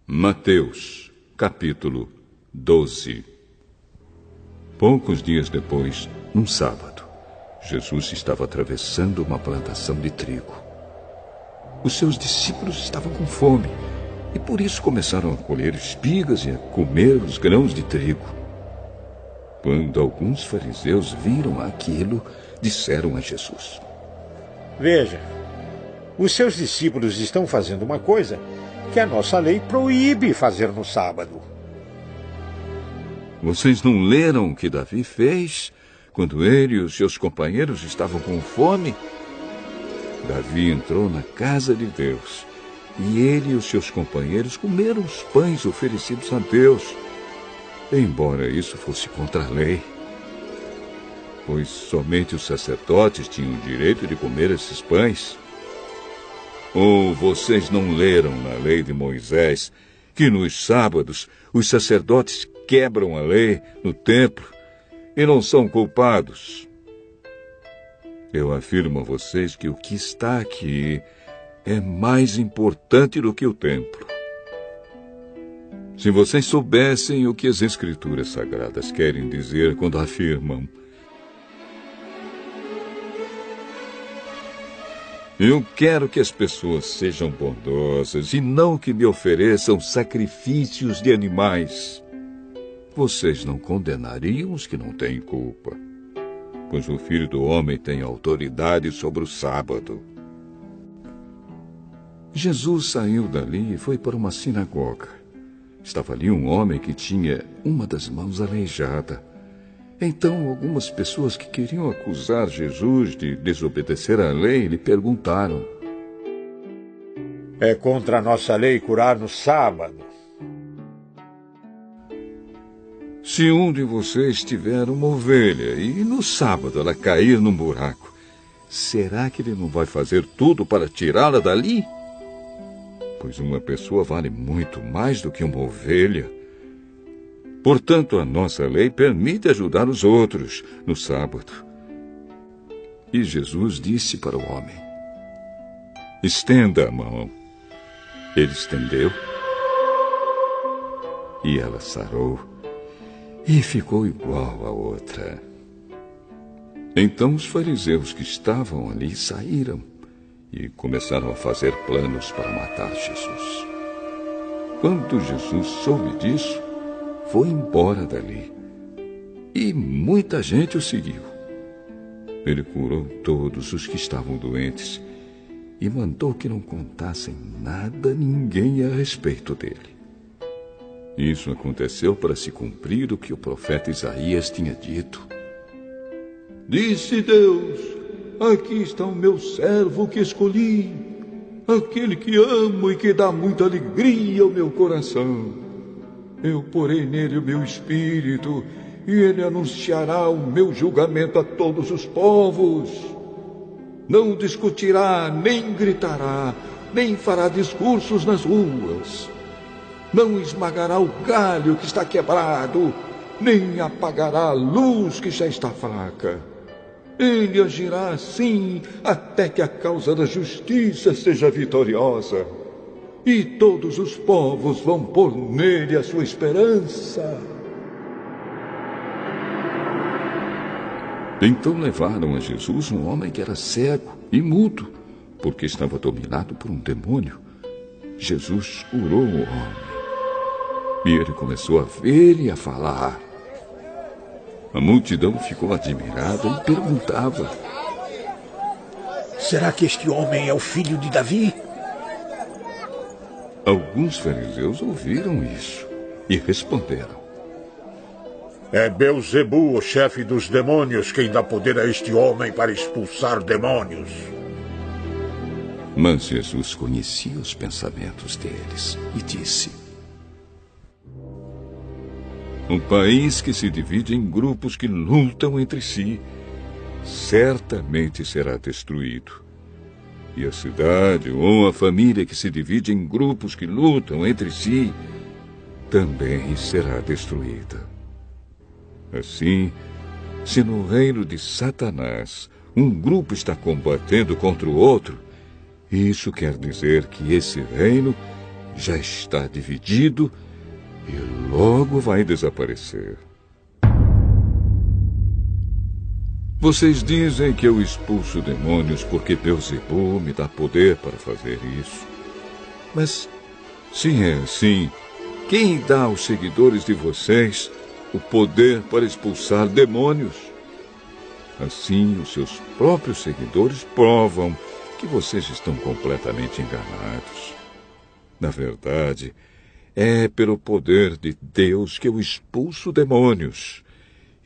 Mateus, capítulo 12. Poucos dias depois, num sábado, Jesus estava atravessando uma plantação de trigo. Os seus discípulos estavam com fome e por isso começaram a colher espigas e a comer os grãos de trigo. Quando alguns fariseus viram aquilo, disseram a Jesus: Veja, os seus discípulos estão fazendo uma coisa que a nossa lei proíbe fazer no sábado. Vocês não leram o que Davi fez quando ele e os seus companheiros estavam com fome? Davi entrou na casa de Deus e ele e os seus companheiros comeram os pães oferecidos a Deus, embora isso fosse contra a lei, pois somente os sacerdotes tinham o direito de comer esses pães. Ou vocês não leram na lei de Moisés que nos sábados os sacerdotes quebram a lei no templo e não são culpados? Eu afirmo a vocês que o que está aqui é mais importante do que o templo. Se vocês soubessem o que as Escrituras Sagradas querem dizer quando afirmam: eu quero que as pessoas sejam bondosas e não que me ofereçam sacrifícios de animais, vocês não condenariam os que não têm culpa, pois o Filho do Homem tem autoridade sobre o sábado. Jesus saiu dali e foi para uma sinagoga. Estava ali um homem que tinha uma das mãos aleijada. Então, algumas pessoas que queriam acusar Jesus de desobedecer à lei lhe perguntaram: é contra a nossa lei curar no sábado? Se um de vocês tiver uma ovelha e no sábado ela cair num buraco, será que ele não vai fazer tudo para tirá-la dali? Pois uma pessoa vale muito mais do que uma ovelha. Portanto, a nossa lei permite ajudar os outros no sábado. E Jesus disse para o homem: estenda a mão. Ele estendeu e ela sarou e ficou igual à outra. Então os fariseus que estavam ali saíram e começaram a fazer planos para matar Jesus. Quando Jesus soube disso, foi embora dali e muita gente o seguiu. Ele curou todos os que estavam doentes e mandou que não contassem nada a ninguém a respeito dele. Isso aconteceu para se cumprir o que o profeta Isaías tinha dito: disse Deus, aqui está o meu servo que escolhi, aquele que amo e que dá muita alegria ao meu coração. Eu porei nele o meu espírito, e ele anunciará o meu julgamento a todos os povos. Não discutirá, nem gritará, nem fará discursos nas ruas. Não esmagará o galho que está quebrado, nem apagará a luz que já está fraca. Ele agirá assim até que a causa da justiça seja vitoriosa. E todos os povos vão pôr nele a sua esperança. Então levaram a Jesus um homem que era cego e mudo, porque estava dominado por um demônio. Jesus curou o homem. E ele começou a ver e a falar. A multidão ficou admirada e perguntava: será que este homem é o filho de Davi? Alguns fariseus ouviram isso e responderam: é Beelzebu, o chefe dos demônios, quem dá poder a este homem para expulsar demônios. Mas Jesus conhecia os pensamentos deles e disse: um país que se divide em grupos que lutam entre si certamente será destruído. E a cidade ou a família que se divide em grupos que lutam entre si também será destruída. Assim, se no reino de Satanás um grupo está combatendo contra o outro, isso quer dizer que esse reino já está dividido e logo vai desaparecer. Vocês dizem que eu expulso demônios porque Beelzebul me dá poder para fazer isso. Mas, se é assim, quem dá aos seguidores de vocês o poder para expulsar demônios? Assim, os seus próprios seguidores provam que vocês estão completamente enganados. Na verdade, é pelo poder de Deus que eu expulso demônios.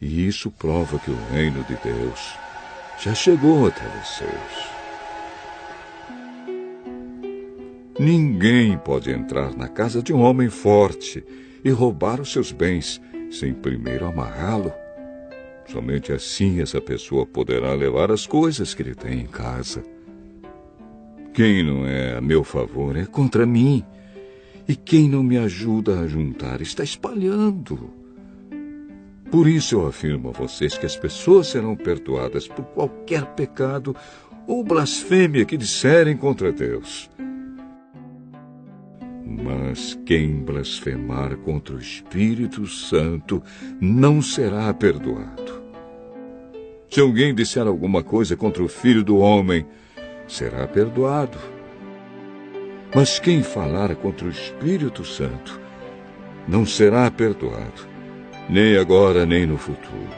E isso prova que o reino de Deus já chegou até vocês. Ninguém pode entrar na casa de um homem forte e roubar os seus bens sem primeiro amarrá-lo. Somente assim essa pessoa poderá levar as coisas que ele tem em casa. Quem não é a meu favor é contra mim. E quem não me ajuda a juntar está espalhando. Por isso eu afirmo a vocês que as pessoas serão perdoadas por qualquer pecado ou blasfêmia que disserem contra Deus. Mas quem blasfemar contra o Espírito Santo não será perdoado. Se alguém disser alguma coisa contra o Filho do Homem, será perdoado. Mas quem falar contra o Espírito Santo não será perdoado, nem agora nem no futuro.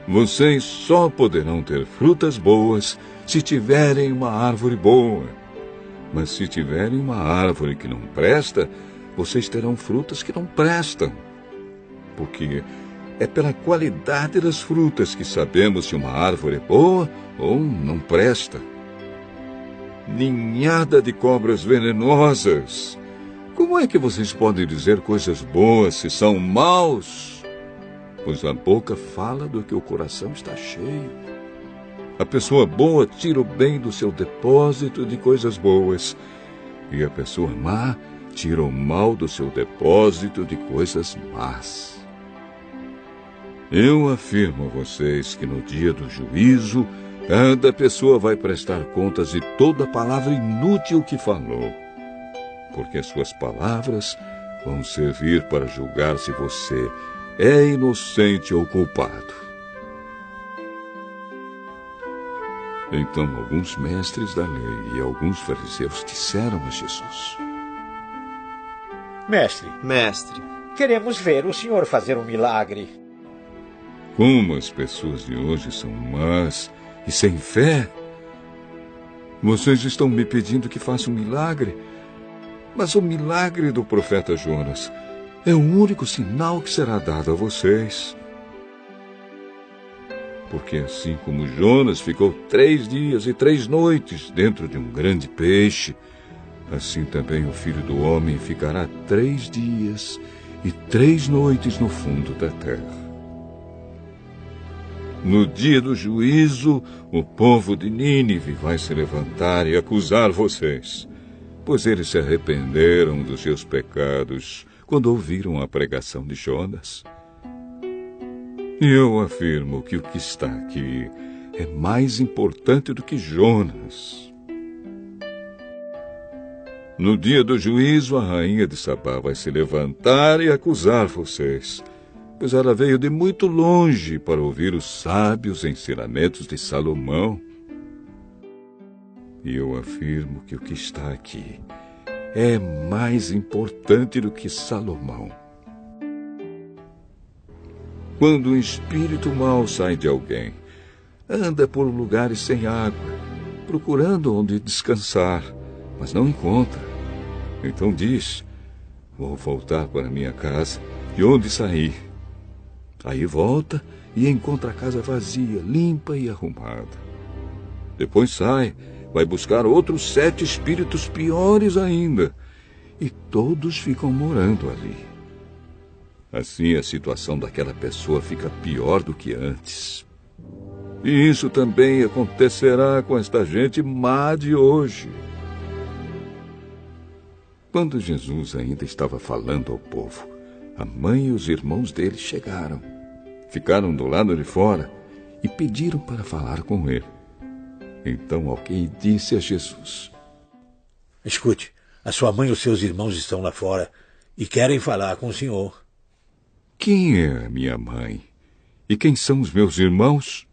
Vocês só poderão ter frutas boas se tiverem uma árvore boa. Mas se tiverem uma árvore que não presta, vocês terão frutas que não prestam. Porque é pela qualidade das frutas que sabemos se uma árvore é boa ou não presta. Ninhada de cobras venenosas! Como é que vocês podem dizer coisas boas se são maus? Pois a boca fala do que o coração está cheio. A pessoa boa tira o bem do seu depósito de coisas boas, e a pessoa má tira o mal do seu depósito de coisas más. Eu afirmo a vocês que no dia do juízo, cada pessoa vai prestar contas de toda palavra inútil que falou, porque suas palavras vão servir para julgar se você é inocente ou culpado. Então alguns mestres da lei e alguns fariseus disseram a Jesus: Mestre, queremos ver o senhor fazer um milagre. Como as pessoas de hoje são más e sem fé! Vocês estão me pedindo que faça um milagre, mas o milagre do profeta Jonas é o único sinal que será dado a vocês. Porque assim como Jonas ficou 3 dias e 3 noites dentro de um grande peixe, assim também o Filho do Homem ficará 3 dias e 3 noites no fundo da terra. No dia do juízo, o povo de Nínive vai se levantar e acusar vocês, pois eles se arrependeram dos seus pecados quando ouviram a pregação de Jonas. E eu afirmo que o que está aqui é mais importante do que Jonas. No dia do juízo, a rainha de Sabá vai se levantar e acusar vocês, pois ela veio de muito longe para ouvir os sábios ensinamentos de Salomão. E eu afirmo que o que está aqui é mais importante do que Salomão. Quando um espírito mau sai de alguém, anda por lugares sem água, procurando onde descansar, mas não encontra. Então diz: vou voltar para minha casa, de onde saí. Aí volta e encontra a casa vazia, limpa e arrumada. Depois sai, vai buscar outros 7 espíritos piores ainda, e todos ficam morando ali. Assim a situação daquela pessoa fica pior do que antes. E isso também acontecerá com esta gente má de hoje. Quando Jesus ainda estava falando ao povo, a mãe e os irmãos dele chegaram, ficaram do lado de fora e pediram para falar com ele. Então alguém disse a Jesus: Escute, A sua mãe e os seus irmãos estão lá fora e querem falar com o senhor. Quem é a minha mãe? E quem são os meus irmãos?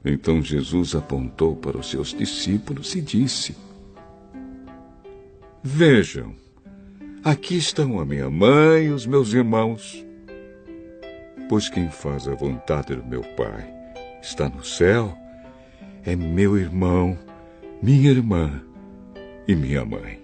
Então Jesus apontou para os seus discípulos e disse: Vejam, aqui estão a minha mãe e os meus irmãos. Pois quem faz a vontade do meu Pai está no céu, é meu irmão, minha irmã e minha mãe.